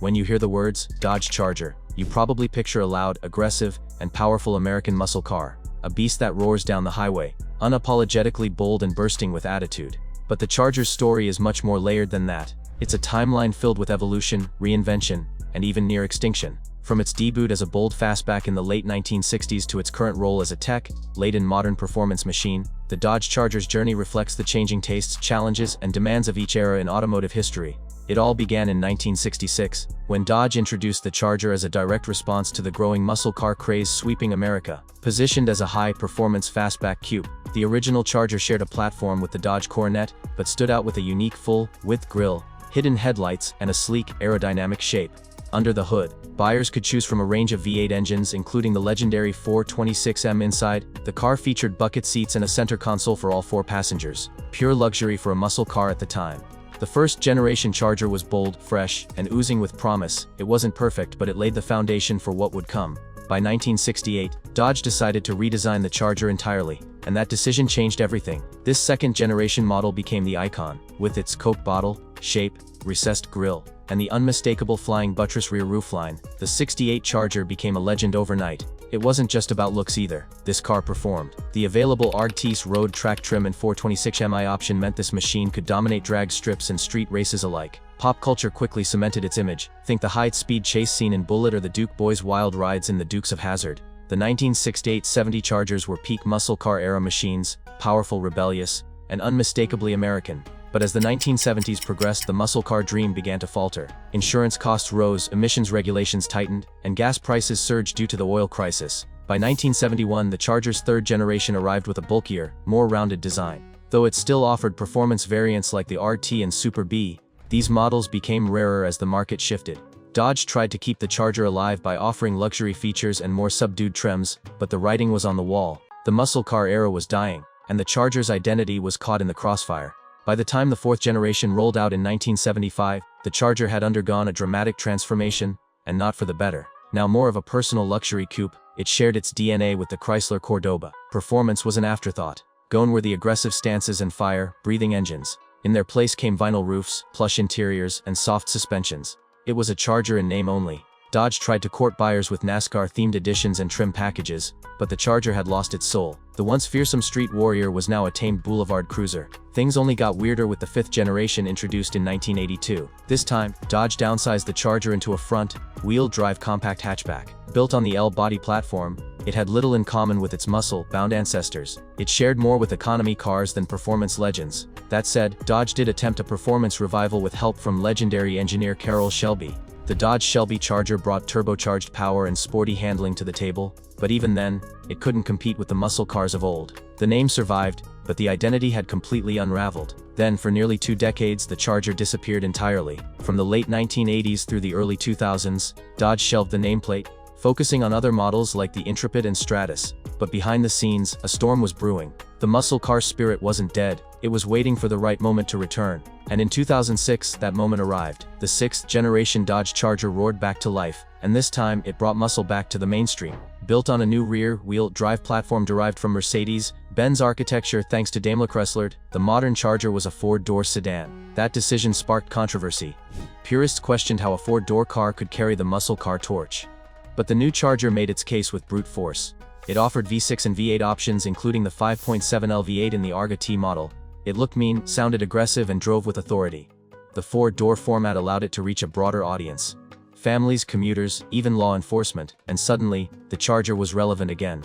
When you hear the words Dodge Charger, you probably picture a loud, aggressive, and powerful American muscle car, a beast that roars down the highway, unapologetically bold and bursting with attitude. But the Charger's story is much more layered than that. It's a timeline filled with evolution, reinvention, and even near extinction. From its debut as a bold fastback in the late 1960s to its current role as a tech-laden modern performance machine, the Dodge Charger's journey reflects the changing tastes, challenges, and demands of each era in automotive history. It all began in 1966, when Dodge introduced the Charger as a direct response to the growing muscle car craze sweeping America. Positioned as a high-performance fastback coupe, the original Charger shared a platform with the Dodge Coronet, but stood out with a unique full-width grille, hidden headlights, and a sleek, aerodynamic shape. Under the hood, buyers could choose from a range of V8 engines including the legendary 426M inside. The car featured bucket seats and a center console for all 4 passengers, pure luxury for a muscle car at the time. The first-generation Charger was bold, fresh, and oozing with promise. It wasn't perfect, but it laid the foundation for what would come. By 1968, Dodge decided to redesign the Charger entirely, and that decision changed everything. This second-generation model became the icon, with its Coke bottle shape, recessed grille, and the unmistakable flying buttress rear roofline. The '68 Charger became a legend overnight. It wasn't just about looks either. This car performed. The available Argtees road track trim and 426Mi option meant this machine could dominate drag strips and street races alike. Pop culture quickly cemented its image. Think the high-speed chase scene in Bullitt or the Duke Boys' wild rides in the Dukes of Hazzard. The 1968-70 Chargers were peak muscle car era machines, powerful, rebellious, and unmistakably American. But as the 1970s progressed, the muscle car dream began to falter. Insurance costs rose, emissions regulations tightened, and gas prices surged due to the oil crisis. By 1971, the Charger's third generation arrived with a bulkier, more rounded design. Though it still offered performance variants like the RT and Super B, these models became rarer as the market shifted. Dodge tried to keep the Charger alive by offering luxury features and more subdued trims, but the writing was on the wall. The muscle car era was dying, and the Charger's identity was caught in the crossfire. By the time the 4th generation rolled out in 1975, the Charger had undergone a dramatic transformation, and not for the better. Now more of a personal luxury coupe, it shared its DNA with the Chrysler Cordoba. Performance was an afterthought. Gone were the aggressive stances and fire-breathing engines. In their place came vinyl roofs, plush interiors, and soft suspensions. It was a Charger in name only. Dodge tried to court buyers with NASCAR-themed editions and trim packages, but the Charger had lost its soul. The once fearsome street warrior was now a tamed boulevard cruiser. Things only got weirder with the 5th generation introduced in 1982. This time, Dodge downsized the Charger into a front-wheel drive compact hatchback. Built on the L-body platform, it had little in common with its muscle-bound ancestors. It shared more with economy cars than performance legends. That said, Dodge did attempt a performance revival with help from legendary engineer Carroll Shelby. The Dodge Shelby Charger brought turbocharged power and sporty handling to the table, but even then, it couldn't compete with the muscle cars of old. The name survived, but the identity had completely unraveled. Then, for nearly 2 decades, the Charger disappeared entirely. From the late 1980s through the early 2000s, Dodge shelved the nameplate, focusing on other models like the Intrepid and Stratus. But behind the scenes, a storm was brewing. The muscle car spirit wasn't dead, it was waiting for the right moment to return. And in 2006, that moment arrived. The 6th generation Dodge Charger roared back to life, and this time, it brought muscle back to the mainstream. Built on a new rear-wheel drive platform derived from Mercedes-Benz architecture thanks to Daimler Chrysler, the modern Charger was a 4-door sedan. That decision sparked controversy. Purists questioned how a 4-door car could carry the muscle car torch. But the new Charger made its case with brute force. It offered V6 and V8 options including the 5.7L V8 in the Arga T model. It looked mean, sounded aggressive, and drove with authority. The 4-door format allowed it to reach a broader audience. Families, commuters, even law enforcement, and suddenly, the Charger was relevant again.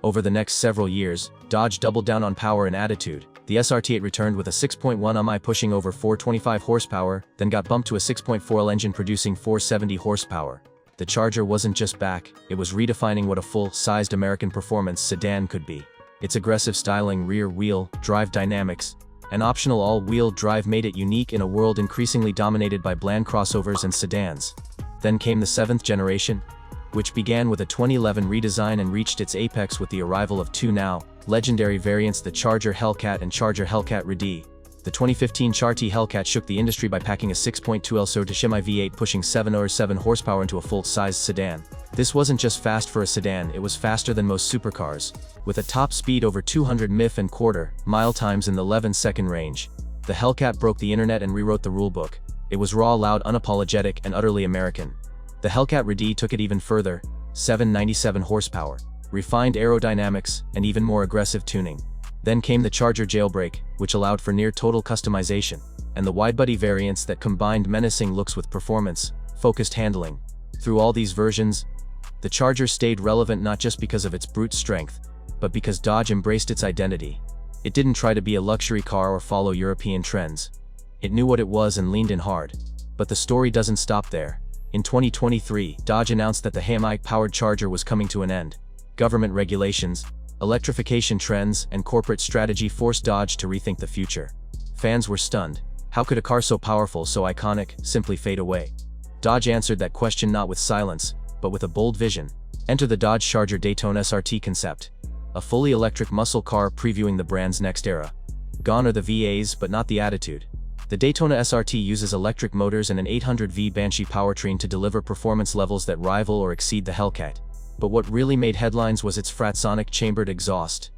Over the next several years, Dodge doubled down on power and attitude. The SRT-8 returned with a 6.1 MI pushing over 425 horsepower, then got bumped to a 6.4L engine producing 470 horsepower. The Charger wasn't just back, it was redefining what a full-sized American performance sedan could be. Its aggressive styling, rear-wheel drive dynamics, and optional all-wheel drive made it unique in a world increasingly dominated by bland crossovers and sedans. Then came the 7th generation, which began with a 2011 redesign and reached its apex with the arrival of 2 now legendary variants, the Charger Hellcat and Charger Hellcat Redee. The 2015 Charty Hellcat shook the industry by packing a 6.2L Sotashimi V8 pushing 707 horsepower into a full-sized sedan. This wasn't just fast for a sedan, it was faster than most supercars. With a top speed over 200 mph mile times in the 11-second range, the Hellcat broke the internet and rewrote the rulebook. It was raw, loud, unapologetic, and utterly American. The Hellcat RD took it even further, 797 horsepower, refined aerodynamics, and even more aggressive tuning. Then came the Charger jailbreak, which allowed for near-total customization, and the widebody variants that combined menacing looks with performance, focused handling. Through all these versions, the Charger stayed relevant not just because of its brute strength, but because Dodge embraced its identity. It didn't try to be a luxury car or follow European trends. It knew what it was and leaned in hard. But the story doesn't stop there. In 2023, Dodge announced that the HAMI-powered Charger was coming to an end. Government regulations, electrification trends, and corporate strategy forced Dodge to rethink the future. Fans were stunned. How could a car so powerful, so iconic, simply fade away? Dodge answered that question not with silence, but with a bold vision. Enter the Dodge Charger Daytona SRT concept, a fully electric muscle car previewing the brand's next era. Gone are the VAs, but not the attitude. The Daytona SRT uses electric motors and an 800V Banshee powertrain to deliver performance levels that rival or exceed the Hellcat. But what really made headlines was its Fratsonic chambered exhaust,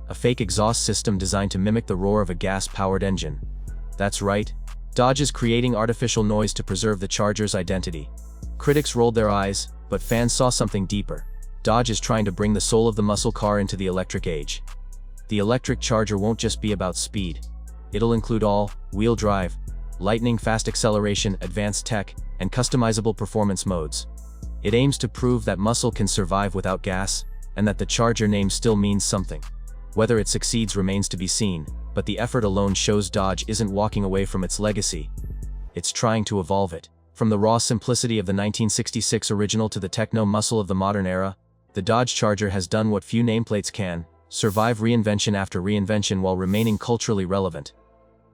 a fake exhaust system designed to mimic the roar of a gas-powered engine. That's right, Dodge is creating artificial noise to preserve the Charger's identity. Critics rolled their eyes, but fans saw something deeper. Dodge is trying to bring the soul of the muscle car into the electric age. The electric Charger won't just be about speed. It'll include all-wheel drive, lightning-fast acceleration, advanced tech, and customizable performance modes. It aims to prove that muscle can survive without gas, and that the Charger name still means something. Whether it succeeds remains to be seen, but the effort alone shows Dodge isn't walking away from its legacy. It's trying to evolve it. From the raw simplicity of the 1966 original to the techno-muscle of the modern era, the Dodge Charger has done what few nameplates can: survive reinvention after reinvention while remaining culturally relevant.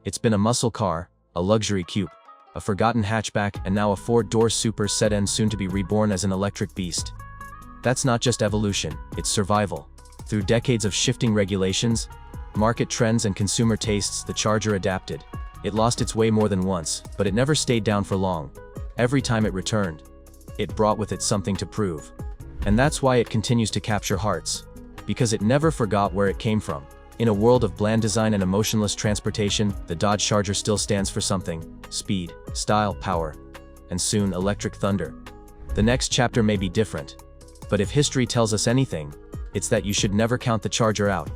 It's been a muscle car, a luxury coupe, a forgotten hatchback, and now a four-door super sedan soon to be reborn as an electric beast. That's not just evolution, it's survival. Through decades of shifting regulations, market trends, and consumer tastes, the Charger adapted. It lost its way more than once, but it never stayed down for long. Every time it returned, it brought with it something to prove. And that's why it continues to capture hearts. Because it never forgot where it came from. In a world of bland design and emotionless transportation, the Dodge Charger still stands for something: speed, style, power, and soon electric thunder. The next chapter may be different. But if history tells us anything, it's that you should never count the Charger out.